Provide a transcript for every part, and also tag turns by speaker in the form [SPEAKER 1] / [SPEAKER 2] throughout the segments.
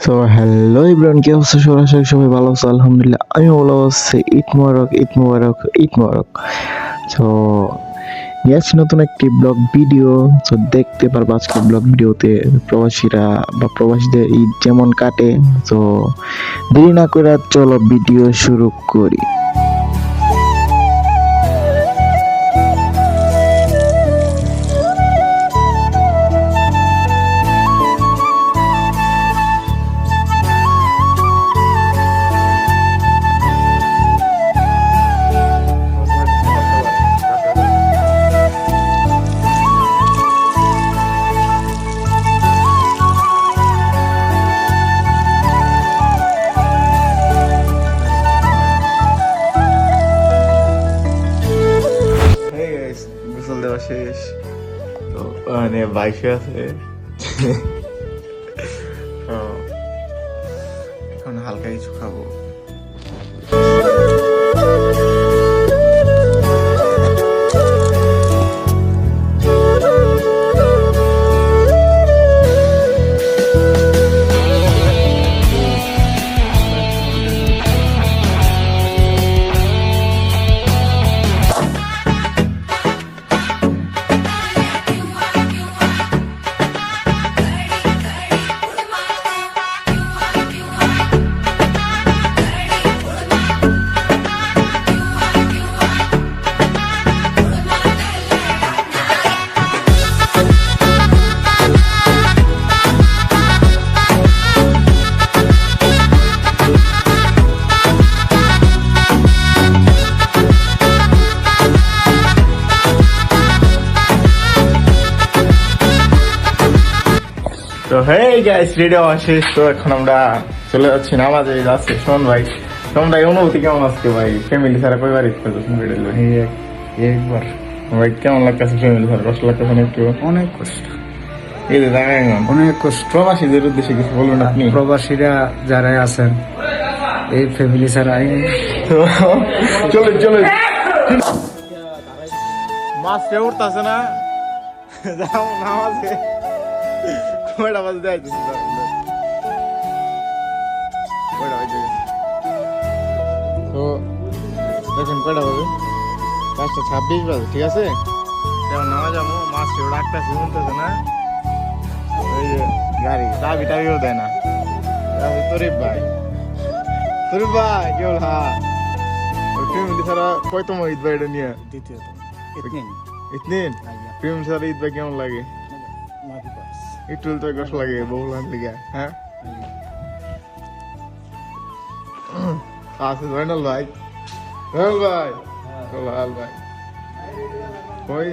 [SPEAKER 1] So hello everyone, কি অবস্থা? সবাই ভালো আছো? আলহামদুলিল্লাহ আমি ভালো আছি। ঈদ মোবারক, ঈদ মোবারক, ঈদ মোবারক। সো নতুন একটি ব্লগ ভিডিও। তো দেখতে পারবো আজকে ব্লগ ভিডিওতে প্রবাসীরা বা প্রবাসীদের ঈদ যেমন কাটে। তো দেরি না করে চলো ভিডিও শুরু করি। গোসল দেওয়া শেষ, তো মানে বাইশে আছে। এখন হালকা কিছু খাবো। তো হেই গাইস, রেডি হওয়া শেষ। তো এখন আমরা চলে যাচ্ছি নামাজে। যাচ্ছে শোন ভাই, তোমরা অনুভূতি কেমন আজকে ভাই? ফ্যামিলি ছাড়া কয়বার ঈদ করতেছেন? একবার ভাই কেমন লাগতেছে? ফ্যামিলি ছাড়া কষ্ট লাগতেছে না একটু?
[SPEAKER 2] অনেক কষ্ট,
[SPEAKER 1] এই যে জানেন
[SPEAKER 2] অনেক কষ্ট।
[SPEAKER 1] প্রবাসীদের উদ্দেশ্যে কিছু বলবেন আপনি?
[SPEAKER 2] প্রবাসীরা যারা আছেন এই ফ্যামিলি ছাড়া
[SPEAKER 1] চলে চলে মাছ কে উঠতেছে না। যাও নামাজে। কয়টা বাজে দেয় তো দেখুন কয়টা বাজে? 5:26 বাজে। ঠিক আছে, নামাজ যাবো। মাছ কেউ ডাকতেছে, শুনতেছে না। ওই যে গাড়ি চাবি টাবিও দেয় না। তরিফ ভাই কেউ ওই ফ্যামিলি ছাড়া কয়তম ঈদ ভাই এটা নিয়ে?
[SPEAKER 2] দ্বিতীয়ত
[SPEAKER 1] ইতনিন ফ্যামিলি ছাড়া ঈদ ভাই কেমন লাগে? একটু তো কষ্ট লাগে বহুলান লিগে। হ্যাঁ আছে জয়নাল ভাই, জয়নাল ভাই, লাল ভাই কই?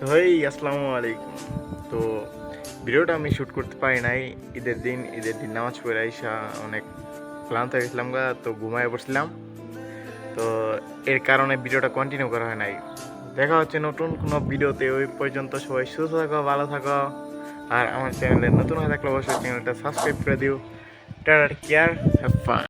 [SPEAKER 1] ভাই আসসালামু আলাইকুম। তো ভিডিওটা আমি শ্যুট করতে পারি নাই ঈদের দিন নামাজ পড়ে আইসা অনেক ক্লান্ত হয়ে গেছিলাম গা, তো ঘুমায় পড়ছিলাম। তো এর কারণে ভিডিওটা কন্টিনিউ করা হয় নাই। দেখা হচ্ছে নতুন কোনো ভিডিওতে। ওই পর্যন্ত সবাই সুস্থ থাকো, ভালো থাকো। আর আমার চ্যানেলে নতুন হয়ে থাকলে অবশ্যই চ্যানেলটা সাবস্ক্রাইব করে দিও। Tata, care, have fun.